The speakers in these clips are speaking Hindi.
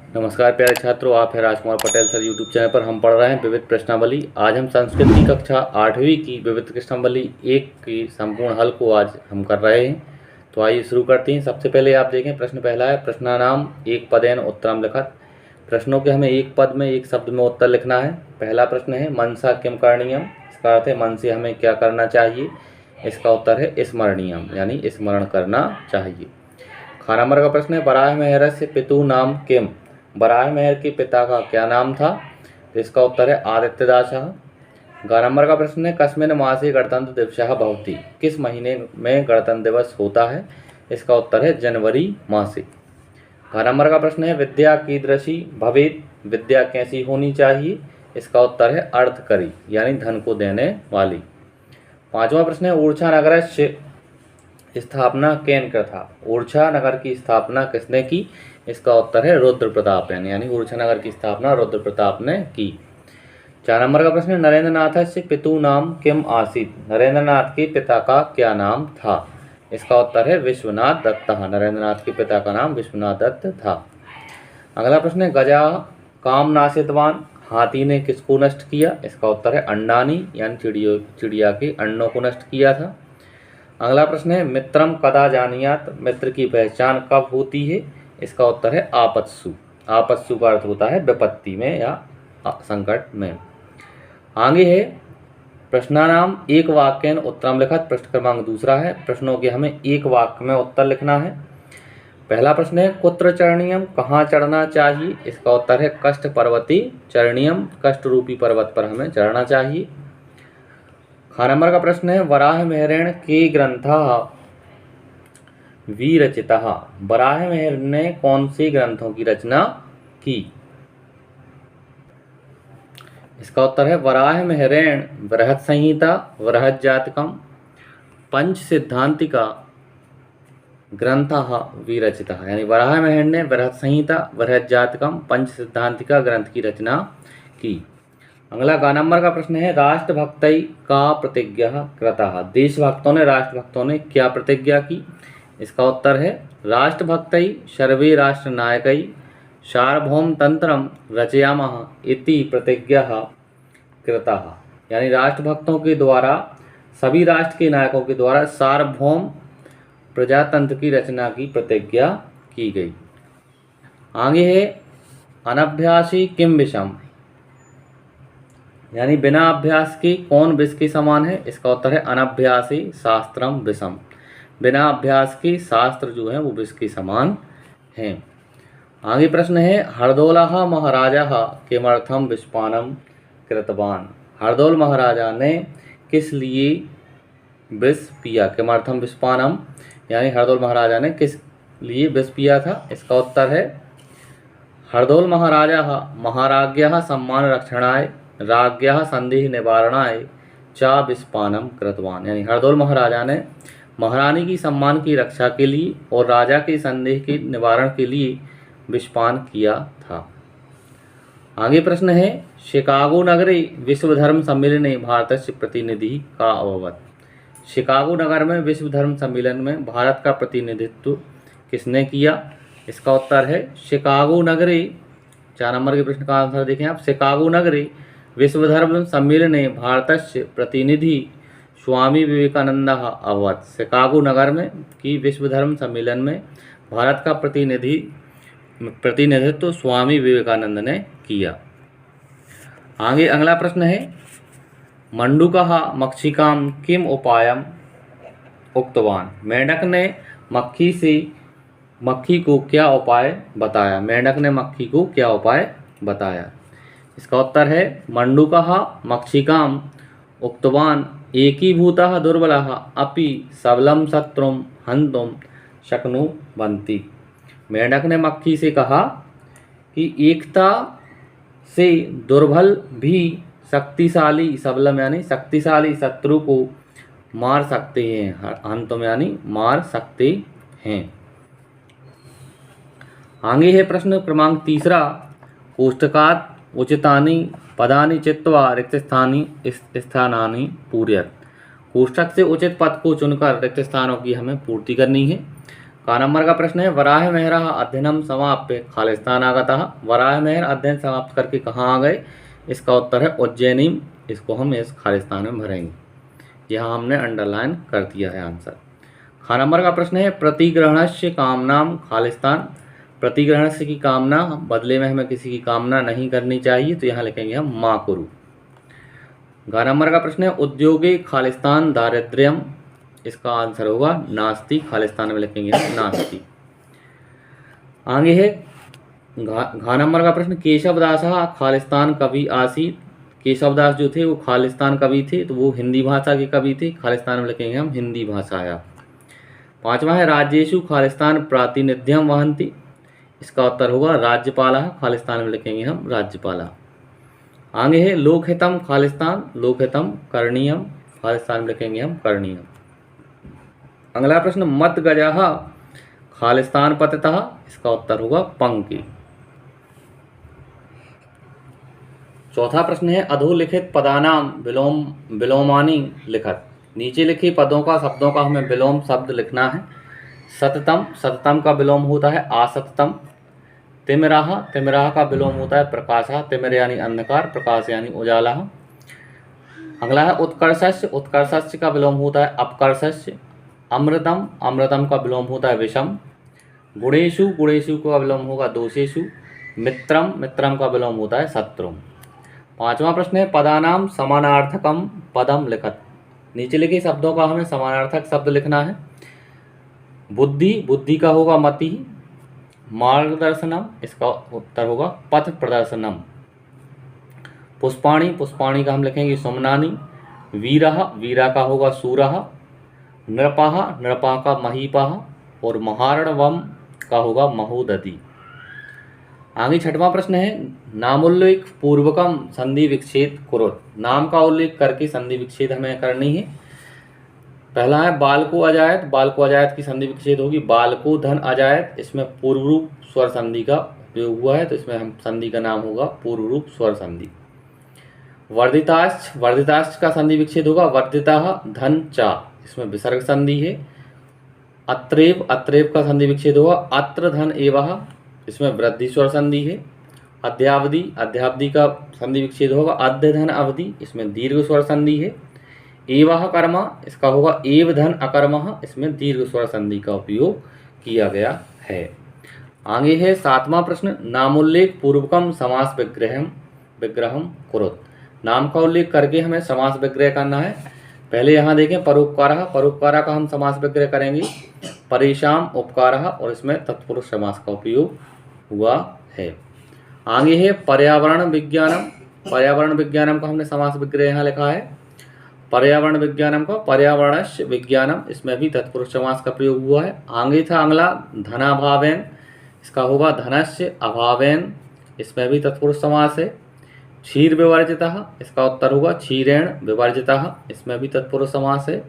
नमस्कार प्यारे छात्रों, आप हैं Rajkumar Patel sir YouTube channel पर। हम पढ़ रहे हैं विविध प्रश्नावली। आज हम संस्कृत की कक्षा 8वीं की विविध प्रश्नावली 1 की संपूर्ण हल को आज हम कर रहे हैं। तो आइए शुरू करते हैं। सबसे पहले आप देखें, प्रश्न पहला है, प्रश्नानाम एक पदेन उत्तरम लिखत। प्रश्नों के हमें एक पद में एक शब्द में उत्तर लिखना है। पहला प्रश्न है, मनसा किम करणीयम। इसका अर्थ है मन से हमें क्या करना चाहिए। इसका उत्तर है स्मरणीयम, यानी स्मरण करना चाहिए। खा नंबर का प्रश्न है, वराह मेहरस्य पितु नाम किम। वराह मेहर के पिता का क्या नाम था। तो इसका उत्तर है आदित्यदासः। ग नंबर का प्रश्न है, कस्मिन् मासे गणतंत्र दिवसः भवति। किस महीने में गणतंत्र दिवस होता है। इसका उत्तर है जनवरी मासे। घ नंबर का प्रश्न है, विद्या कीदृशी भवेत्। विद्या कैसी होनी चाहिए। इसका उत्तर है अर्थकरी, यानी धन को देने वाली। पांचवा प्रश्न है, ऊर्छा नगरस्य स्थापना केन कृता। ऊर्छा नगर की स्थापना किसने की। इसका उत्तर है रुद्र प्रताप ने, यानी ऊर्छा नगर की स्थापना रुद्र प्रताप ने की। 4 नंबर का प्रश्न है, नरेंद्र से पितु नाम किम आसीत। नरेंद्र नाथ के पिता का क्या नाम था। इसका उत्तर है विश्वनाथ दत्त। नरेंद्र नाथ के पिता का नाम विश्वनाथ दत्त था। अगला प्रश्न है, गजा काम नासितवान। हाथी ने किसको नष्ट किया। इसका उत्तर है अंडानी, यानी चिड़िया के अंडों को नष्ट किया था। अगला प्रश्न है, मित्रम कदा जानियात। मित्र की पहचान कब होती है। इसका उत्तर है आपत्सु। आपत्सु का अर्थ होता है विपत्ति में या संकट में। आगे है, प्रश्नानाम एक वाक्यन उत्तरम लिखत। प्रश्न क्रमांक दूसरा है, प्रश्नों के हमें एक वाक्य में उत्तर लिखना है। पहला प्रश्न है, कुत्र चरणीयम। कहाँ चढ़ना चाहिए। इसका उत्तर है कष्ट पर्वती चरणीयम। कष्ट रूपी पर्वत पर हमें चढ़ना चाहिए। खा नंबर का प्रश्न है, वराह मेहरेण के ग्रंथ विरचितः। वराह मेहर ने कौन से ग्रंथों की रचना की। इसका उत्तर है वराह मेहरेण बृहत संहिता, बृहत जातकम, पंच सिद्धांतिका ग्रंथः विरचितः। यानी वराह मेहर ने बृहत संहिता, बृहत जातकम, पंच सिद्धांतिका ग्रंथ की रचना की। अगला ग नंबर का प्रश्न है, राष्ट्रभक्तई का प्रतिज्ञा कृतः। देशभक्तों ने, राष्ट्रभक्तों ने क्या प्रतिज्ञा की। इसका उत्तर है राष्ट्रभक्तई सर्वे राष्ट्र नायकई सार्वभौम तंत्रम रचयामः इति प्रतिज्ञा कृतः। यानी राष्ट्रभक्तों के द्वारा, सभी राष्ट्र के नायकों के द्वारा सार्वभौम प्रजातंत्र की रचना की प्रतिज्ञा की गई। आगे है, अनभ्यासी किम विषम। यानी बिना अभ्यास के कौन विष के समान है। इसका उत्तर है अनभ्यासी शास्त्रम विषम। बिना अभ्यास के शास्त्र जो है वो विष के समान हैं। आगे प्रश्न है, हरदौलः महाराजा किमर्थम विषपानम कृतवान। हरदौल महाराजा ने किस लिए विष पिया। किमर्थम विषपानम, यानी हरदौल महाराजा ने किस लिए विष पिया था। इसका उत्तर है हरदौल महाराजा महाराज्ञः सम्मान रक्षणाय राज्ञः संदेह निवारणाय चा विषपानम कृतवान। यानी हरदौल महाराजा ने महारानी की सम्मान की रक्षा के लिए और राजा के संदेह के निवारण के लिए विषपान किया था। आगे प्रश्न है, शिकागो नगरे विश्व धर्म सम्मेलने भारतस्य प्रतिनिधि का अभवत्। शिकागो नगर में विश्व धर्म सम्मेलन में भारत का प्रतिनिधित्व किसने किया। इसका उत्तर है शिकागो नगरे। 4 नंबर के प्रश्न का आंसर देखें आप। शिकागो नगरे विश्व धर्म सम्मेलने भारतस्य प्रतिनिधि स्वामी विवेकानंद अभवत्। शिकागो नगर में की विश्व धर्म सम्मेलन में भारत का प्रतिनिधित्व स्वामी विवेकानंद ने किया। आगे अगला प्रश्न है, मंडूकः मक्षिकाम किम उपायम उक्तवान। मेंढक ने मक्खी को क्या उपाय बताया। मेंढक ने मक्खी को क्या उपाय बताया। इसका उत्तर है मंडूकः मक्षिकाम उक्तवान एकीभूतः दुर्बलः अपि सबलम शत्रुम हन्तुम शक्नुवन्ति। मेंढक ने मक्खी से कहा कि एकता से दुर्बल भी शक्तिशाली, सबलम यानी शक्तिशाली शत्रु को मार सकते हैं। हन्तुम यानी मार सकते हैं। आगे है प्रश्न क्रमांक तीसरा, कोष्ठकात् उचितानि पदानि चित्वा रिक्त स्थानानि पूरयत्। कोष्ठक से उचित पद को चुनकर रिक्त स्थानों की हमें पूर्ति करनी है। का नंबर का प्रश्न है वराह मेहरा अध्ययनम समाप्य खालिस्तान आगतः। वराह मेहर अध्ययन समाप्त करके कहाँ आ गए? इसका उत्तर है उज्जैनी। इसको हम इस खालिस्तान में भरेंगे। यहाँ हमने अंडरलाइन कर दिया है आंसर। खा नंबर का प्रश्न है प्रतिग्रहणस्य कामनाम खालिस्तान। प्रतिग्रहणस्य की कामना, बदले में हमें किसी की कामना नहीं करनी चाहिए, तो यहाँ लिखेंगे हम मा कुरु। गा नंबर का प्रश्न है उद्योगे खालिस्तान दारिद्र्यम। इसका आंसर होगा नास्ति। खालिस्तान में लिखेंगे हम नास्ति। आगे है घा नंबर का प्रश्न केशवदास खालिस्तान कवि आसीत। केशवदास जो थे वो खालिस्तान कवि थे, तो वो हिंदी भाषा के कवि थे। खालिस्तान में लिखेंगे हम हिंदी भाषा आया। पांचवा है राज्येषु खालिस्तान प्रातिनिध्यम वहंती। इसका उत्तर होगा राज्यपाला। खालिस्तान में लिखेंगे हम राज्यपाला। आगे है लोकहितम खालिस्तान लोकहितम करणीयम। खालिस्तान में लिखेंगे हम करणीयम। अगला प्रश्न मत गजः खालिस्तान पतितः। इसका उत्तर होगा पंक्ति। चौथा प्रश्न है अधोलिखित पदानाम विलोमानी लिखत। नीचे लिखे पदों का शब्दों का हमें विलोम शब्द लिखना है। सततम, सततम का विलोम होता है असततम। तिमिराह, तिमिराह का विलोम होता है प्रकाशः। तिमिर यानी अंधकार, प्रकाश यानी उजाला। अगला है उत्कर्षस्य, उत्कर्षस्य का विलोम होता है अपकर्षस्य। अमृतम, अमृतम का विलोम होता है विषम। गुणेषु, गुणेषु का विलोम होगा दोषेषु। मित्रम, मित्रम का विलोम होता है शत्रुम। पांचवा प्रश्न है पदानाम समानार्थकम पदम लिखत। नीचे लिखे शब्दों का हमें समानार्थक शब्द लिखना है। बुद्धि, बुद्धि का होगा मति। मार्गदर्शनम, इसका उत्तर होगा पथ प्रदर्शनम। पुष्पाणी, पुष्पाणी का हम लिखेंगे सुमनानी। वीरः, वीरा का होगा सूरः। नृपः, नृपः का महीपः। और महारणवम का होगा महोदधि। आगे छठवां प्रश्न है नामोल्लेख पूर्वकम संधि विच्छेद कुरुत। नाम का उल्लेख करके संधि विच्छेद हमें करनी है। पहला है बालको अजायत। बालको अजायत की संधि विच्छेद होगी बालको धन अजायत। इसमें पूर्व रूप स्वर संधि का उपयोग हुआ है, तो इसमें हम संधि का नाम होगा पूर्व रूप स्वर संधि। वर्धिताश्च, वर्धिताश्च का संधि विच्छेद होगा वर्धितः धन चा। इसमें विसर्ग संधि है। अत्रेव, अत्रेव का संधि विच्छेद होगा अत्र धन एवः। इसमें वृद्धि स्वर संधि है। अध्यावधि, अध्यावधि का संधि विच्छेद होगा अद्य धन अवधि। इसमें दीर्घ स्वर संधि है। एवः कर्म, इसका होगा एव धन अकर्मः। इसमें दीर्घ स्वर संधि का उपयोग किया गया है। आगे है सातवां प्रश्न नामोल्लेख पूर्वकम समास विग्रहम कुरुत। नाम का उल्लेख करके हमें समास विग्रह करना है। पहले यहाँ देखें परोपकारः, परोपकारः का हम समास विग्रह करेंगे परेशान उपकारः, और इसमें तत्पुरुष समास का उपयोग हुआ है। आगे है पर्यावरण विज्ञानम। पर्यावरण विज्ञानम का हमने समास विग्रह यहाँ लिखा है। पर्यावरण विज्ञानम का पर्यावरणस्य विज्ञानम, इसमें भी तत्पुरुष समास का प्रयोग हुआ है। आगे था अगला धनाभावेन। इसका होगा धनस्य अभावेन। इसमें भी तत्पुरुष समास है। क्षीर विवर्जितः, इसका उत्तर होगा क्षीरेण विवर्जितः। इसमें भी तत्पुरुष समास है।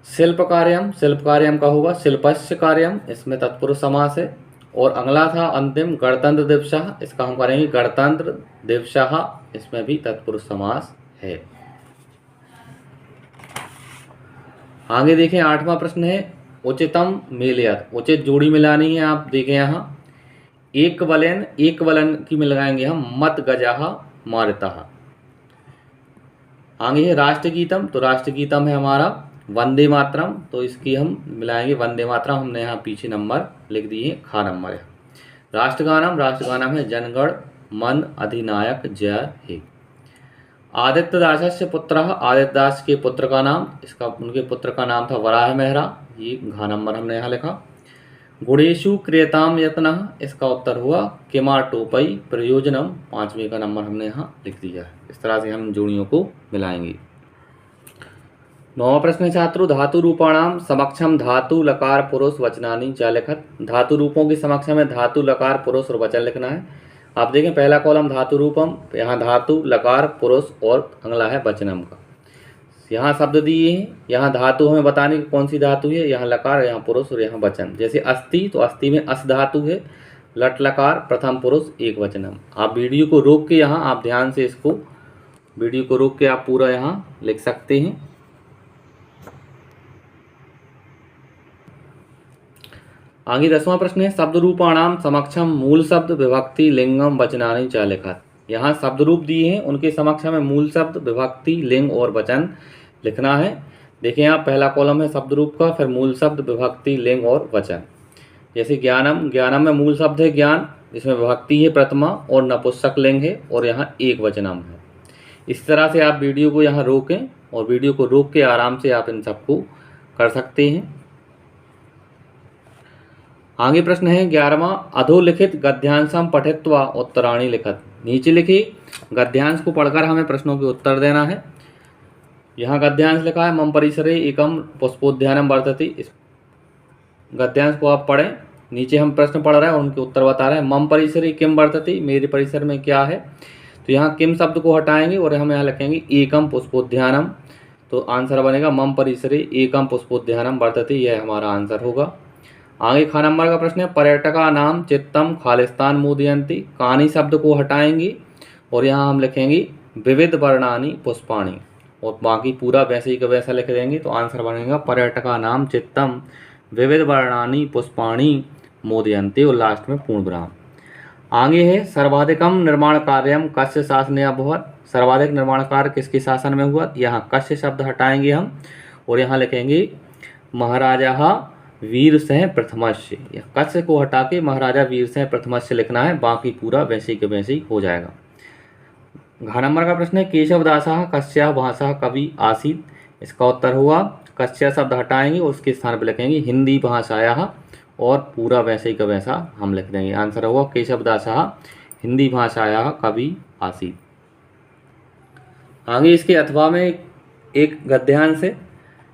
शिल्प कार्यम, शिल्प कार्यम का होगा शिल्पस्य कार्यम। इसमें तत्पुरुष समास है। और अगला था अंतिम गणतंत्र दिवसः। इसका हम करेंगे गणतंत्र दिवसः। इसमें भी तत्पुरुष समास है। आगे देखें आठवां प्रश्न है उचितम मेलयत। उचित जोड़ी मिलानी है। आप देखें यहाँ एक वलन, एक वलन की में लगाएंगे हम मत गजः मारितः। आगे है राष्ट्रगीतम, तो राष्ट्रगीतम है हमारा वंदे मातरम, तो इसकी हम मिलाएंगे वंदे मातरम। हमने यहाँ पीछे नंबर लिख दिए, खा नंबर है। राष्ट्रगानम, राष्ट्रगानम है जनगण मन अधिनायक जय हे। आदित्य दासस्य पुत्र, आदित्य दास के पुत्र का नाम, इसका उनके पुत्र का नाम था वराह मेहरा। ये घा नंबर हमने यहाँ लिखा। गुणेशु क्रियताम यत्नः, इसका उत्तर हुआ किमाटोपई प्रयोजनम। पांचवें का नंबर हमने यहाँ लिख दिया है। इस तरह से हम जोड़ियों को मिलाएंगे। नौवां प्रश्न है छात्रों धातु रूपाणाम समक्षम धातु लकार पुरुष वचनानी च लिखत। धातु रूपों के समक्ष में धातु लकार पुरुष और वचन लिखना है। आप देखें पहला कॉलम धातु रूपम, यहाँ धातु लकार पुरुष और अगला है वचनम का। यहाँ शब्द दिए हैं, यहाँ धातु हमें बताने की कौन सी धातु है। यहाँ लकार, यहाँ पुरुष और यहाँ वचन। जैसे अस्थि, तो अस्थि में अस धातु है। लट लकार प्रथम पुरुष एक वचनम। आप वीडियो को रोक के यहाँ आप ध्यान से इसको वीडियो को रोक के आप पूरा यहाँ लिख सकते हैं। आगे 10वां प्रश्न है शब्द रूपाणाम समक्षम मूल शब्द विभक्ति लिंगम वचनानि च लिखत। यहाँ शब्द रूप दिए हैं, उनके समक्ष हमें मूल शब्द विभक्ति लिंग और वचन लिखना है। देखिए यहाँ पहला कॉलम है शब्द रूप का, फिर मूल शब्द विभक्ति लिंग और वचन। जैसे ज्ञानम, ज्ञानम में मूल शब्द है ज्ञान, जिसमें विभक्ति है प्रथमा और नपुंसक लिंग है और यहाँ एक वचनम है। इस तरह से आप वीडियो को यहाँ रोकें और वीडियो को रोक के आराम से आप इन सबको कर सकते हैं। आगे प्रश्न है 11वां अधोलिखित गद्यांशम पठित्वा उत्तराणि लिखत। नीचे लिखी गद्यांश को पढ़कर हमें प्रश्नों के उत्तर देना है। यहाँ गद्यांश लिखा है मम परिसरे एकम पुष्पोद्यानम वर्तते। इस गद्यांश को आप पढ़ें। नीचे हम प्रश्न पढ़ रहे हैं, उनके उत्तर बता रहे हैं। मम परिसरे किम वर्तते, मेरे परिसर में क्या है। तो यहाँ किम शब्द को हटाएंगे और हम यहाँ लिखेंगे एकम पुष्पोद्यानम। तो आंसर बनेगा मम परिसरे एकम पुष्पोद्यानम वर्तते, यह हमारा आंसर होगा। आगे ख नंबर का प्रश्न है पर्यटका नाम चित्तम खालिस्तान मोदयंती। कानी शब्द को हटाएंगे और यहाँ हम लिखेंगे विविध वर्णानी पुष्पाणी और बाकी पूरा वैसे ही का वैसा लिख देंगे। तो आंसर बनेगा पर्यटका नाम चित्तम विविध वर्णानी पुष्पाणी मोदयंती और लास्ट में पूर्ण विराम। आगे है सर्वाधिकम निर्माण कार्यम कस्य शासने अभवत। सर्वाधिक निर्माण कार्य किसके शासन में हुआ। यहाँ कस्य शब्द हटाएंगे हम और यहाँ लिखेंगे महाराजा वीरसेन प्रथमस्य। कस्य को हटा के महाराजा वीरसेन प्रथमस्य लिखना है, बाकी पूरा वैसे के वैसे ही हो जाएगा। घ नंबर का प्रश्न है केशवदासः कस्याः भाषा कवि आसीत्। इसका उत्तर हुआ कस्य शब्द हटाएंगे और उसके स्थान पर लिखेंगे हिंदी भाषायाः और पूरा वैसे ही का वैसा हम लिख देंगे। आंसर हुआ केशवदासः हिंदी भाषायाः कवि आसीत्। आगे इसके अथवा में एक गद्यांश है।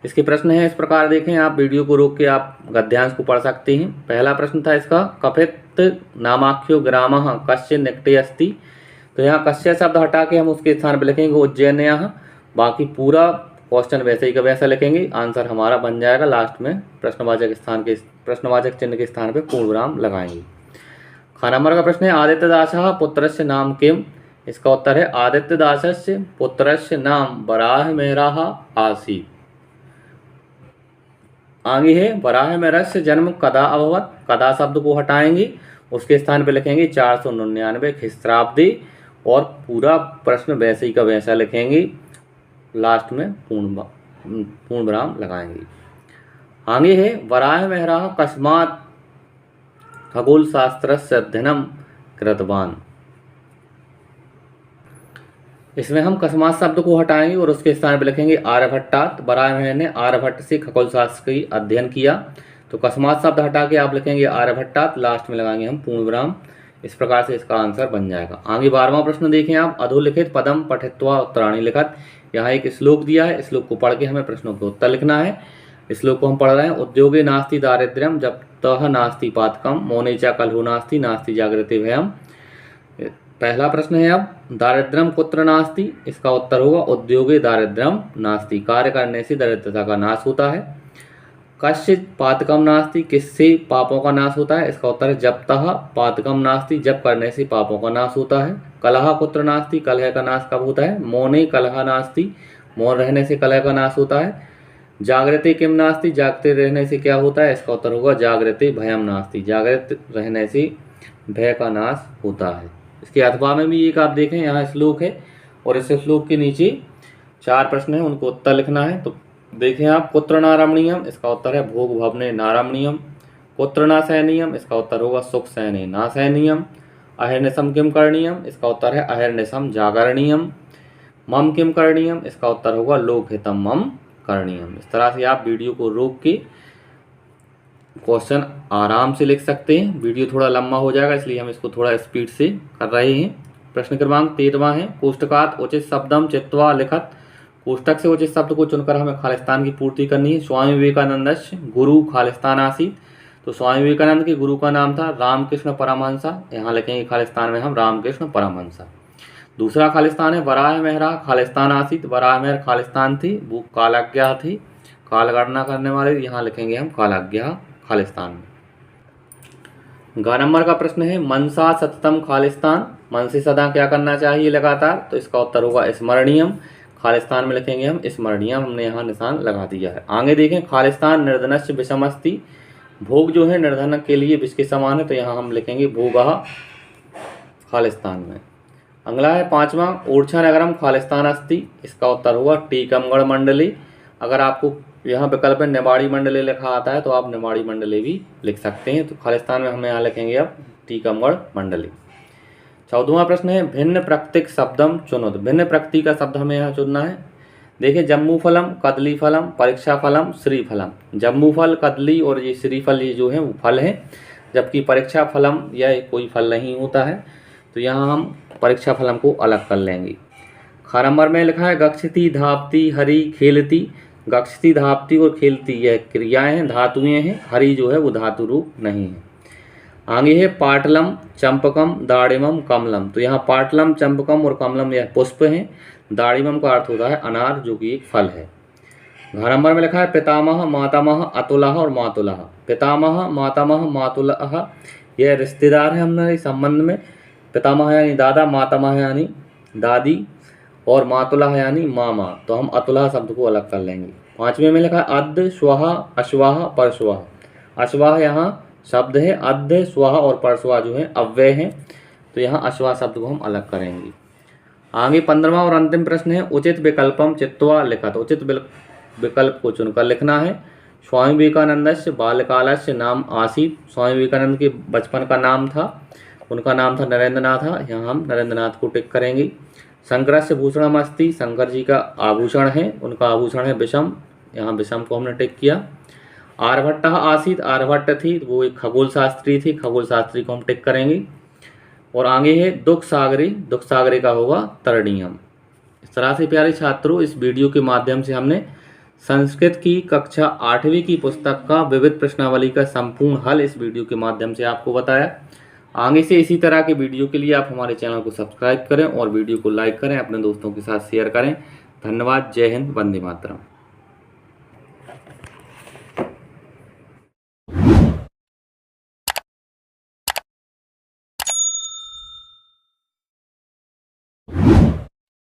इसके प्रश्न है इस प्रकार, देखें आप वीडियो को रोक के आप गद्यांश को पढ़ सकते हैं। पहला प्रश्न था इसका कपित नामाख्यो ग्रामः कस्य निकटे अस्ति। तो यहाँ कस्य शब्द हटा के हम उसके स्थान पर लिखेंगे उज्जैन्याः, बाकी पूरा क्वेश्चन वैसे ही का वैसा लिखेंगे। आंसर हमारा बन जाएगा लास्ट में प्रश्नवाचक चिन्ह के स्थान पर पूर्ण विराम लगाएंगे। ख नंबर का प्रश्न है आदित्य दासः पुत्रस्य नाम किम। इसका उत्तर है आदित्य दासस्य पुत्रस्य नाम वराह मेहराः आसीत्। आगे है वराह मेहरस्य जन्म कदा अभवत। कदा शब्द को हटाएंगे, उसके स्थान पर लिखेंगे 499 ख्रीस्ताब्दी और पूरा प्रश्न वैसे ही का वैसा लिखेंगे। लास्ट में पूर्ण विराम लगाएंगे। आगे है वराह मेहराः कस्मात् खगोल शास्त्रस्य अध्ययनम कृतवान। इसमें हम कस्मात शब्द को हटाएंगे और उसके स्थान पर लिखेंगे आर्यभट्टात्। वराह ने आर्यभट्ट से खगोल शास्त्र की अध्ययन किया। तो कस्मात शब्द हटा के आप लिखेंगे आर्यभट्टात्, लास्ट में लगाएंगे हम पूर्ण विराम। इस प्रकार से इसका आंसर बन जाएगा। आगे 12वां प्रश्न देखें आप अधोलिखित पदम पठित्वा उत्तराणि लिखत। यहाँ एक श्लोक दिया है, श्लोक को पढ़ के हमें प्रश्नों के उत्तर लिखना है। श्लोक को हम पढ़ रहे हैं उद्योगे नास्ति दारिद्र्यम जब तह नास्ति पातकम मौने च कलहो नास्ति नास्ति जागृति भयम। पहला प्रश्न है अब दारिद्र्यम कुत्र नास्ति। इसका उत्तर होगा उद्योगे दारिद्र्यम नास्ति। कार्य करने से दरिद्रता का नाश होता है। कस्य पातकम नास्ति, किससे पापों का नाश होता है। इसका उत्तर है जब तह पातकम नास्ति, जब करने से पापों का नाश होता है। कलह कुत्र नास्ति, कलह का नाश कब होता है। मौने कलह नास्ति, मौन रहने से कलह का नाश होता है। जागृति किम नास्ति, जागते रहने से क्या होता है। इसका उत्तर होगा जागृति भयम नास्ति, जागृत रहने से भय का नाश होता है। इसके अथवा में भी एक आप देखें यहाँ श्लोक है और इस श्लोक के नीचे 4 प्रश्न है, उनको उत्तर लिखना है। तो देखें आप कुत्र नारमणीयम। इसका उत्तर है भोग भवने नारमणीयम। कुत्र ना सैनीयम। इसका उत्तर होगा सुख सैने ना सैनीयम। अहिर्निशम किम करणीयम। इसका उत्तर है अहिर्निशम जागरणीयम। मम किम करणीयम। इसका उत्तर होगा लोकहितम मम करणीयम। इस तरह से आप वीडियो को रोक के क्वेश्चन आराम से लिख सकते हैं। वीडियो थोड़ा लंबा हो जाएगा इसलिए हम इसको थोड़ा स्पीड से कर रहे हैं। प्रश्न क्रमांक 13वां है कोष्टकात उचित शब्दम चित्वा लिखत। कोष्टक से उचित शब्द को चुनकर हमें खालिस्तान की पूर्ति करनी है। स्वामी विवेकानंद गुरु खालिस्तान आसीत। तो स्वामी विवेकानंद के गुरु का नाम था रामकृष्ण परमहंसा। यहाँ लिखेंगे खालिस्तान में हम रामकृष्ण परमहंसा। दूसरा खालिस्तान है वराह मेहरा खालिस्तान आसीत। वराह मेहर खालिस्तान थी, वो कालाज्ञा थी, कालगणना करने वाले। यहाँ लिखेंगे हम कालाज्ञा खालिस्तान में। ग नंबर का प्रश्न है मनसा सततम खालिस्तान। मन से सदा क्या करना चाहिए लगातार। तो इसका उत्तर होगा स्मरणीयम। खालिस्तान में लिखेंगे हम स्मरणीयम, हमने यहाँ निशान लगा दिया है। आगे देखें खालिस्तान निर्धनस्य विषमस्ति। भोग जो है निर्धन के लिए विष के समान है, तो यहाँ हम लिखेंगे भोगः खालिस्तान में। अगला है 5वां, ऊर्जा नगरम खालिस्तान अस्ति, इसका उत्तर होगा टीकमगढ़ मंडली। अगर आपको यहाँ विकल्प में निमाड़ी मंडली लिखा आता है तो आप निमाड़ी मंडली भी लिख सकते हैं, तो खालिस्तान में हम यहाँ लिखेंगे अब टीकमगढ़ मंडली। 14वां प्रश्न है भिन्न प्रकृतिक शब्दम चुनो। भिन्न प्रकृति का शब्द हमें यहाँ चुनना है। देखिए जम्बू फलम, कदली फलम, परीक्षा फलम, श्रीफलम। जम्बू फल, कदली और ये श्रीफल ये जो है वो फल हैं, जबकि परीक्षा फलम यह कोई फल नहीं होता है, तो यहाँ हम परीक्षा फलम को अलग कर लेंगे। ख नंबर में लिखा है गच्छति, धावती, हरि, खेलती। गच्छति, धावती और खेलती यह क्रियाएं हैं, धातुएं हैं। हरि जो है वो धातु रूप नहीं है। आगे है पाटलम, चंपकम, दाड़िमम, कमलम। तो यहाँ पाटलम, चंपकम और कमलम यह पुष्प हैं। दाड़िमम का अर्थ होता है अनार, जो कि एक फल है। घ नंबर में लिखा है पितामह, मातामह, अतुलह और मातुलह। पितामह, मातामह, मातुलह यह रिश्तेदार है हमारे संबंध में। पितामह यानी दादा, मातामह यानी दादी और मातुलह यानी मामा, तो हम अतुलह शब्द को अलग कर लेंगे। 5वें में लिखा है अद्य, श्वः, अश्वाह, परश्वः। अश्वाह यहाँ शब्द है, अद्य, श्वः और परश्वः जो है अव्यय हैं, तो यहाँ अश्वाह शब्द को हम अलग करेंगे। आगे 15वां और अंतिम प्रश्न है उचित विकल्पम चित्वा लिखत। उचित विकल्प को चुनकर लिखना है। स्वामी विवेकानंदस्य बाल्यकालस्य नाम आसीत। स्वामी विवेकानंद के बचपन का नाम था, उनका नाम था नरेंद्रनाथ। यहाँ हम नरेंद्रनाथ को टिक करेंगे। शंकरस्य भूषणम अस्ति, शंकर जी का आभूषण है, उनका आभूषण है विषम, यहाँ विषम को हमने टिक किया। आर्यभट्टः आसीत, आर्यभट्ट थी, वो एक खगोल शास्त्री थी, खगोल शास्त्री को हम टिक करेंगे। और आगे है दुख सागरी, दुख सागरी का होगा तरणीयम। इस तरह से प्यारे छात्रों, इस वीडियो के माध्यम से हमने संस्कृत की कक्षा 8वीं की पुस्तक का विविध प्रश्नावली का संपूर्ण हल इस वीडियो के माध्यम से आपको बताया। आगे से इसी तरह के वीडियो के लिए आप हमारे चैनल को सब्सक्राइब करें और वीडियो को लाइक करें, अपने दोस्तों के साथ शेयर करें। धन्यवाद। जय हिंद, वंदे मातरम।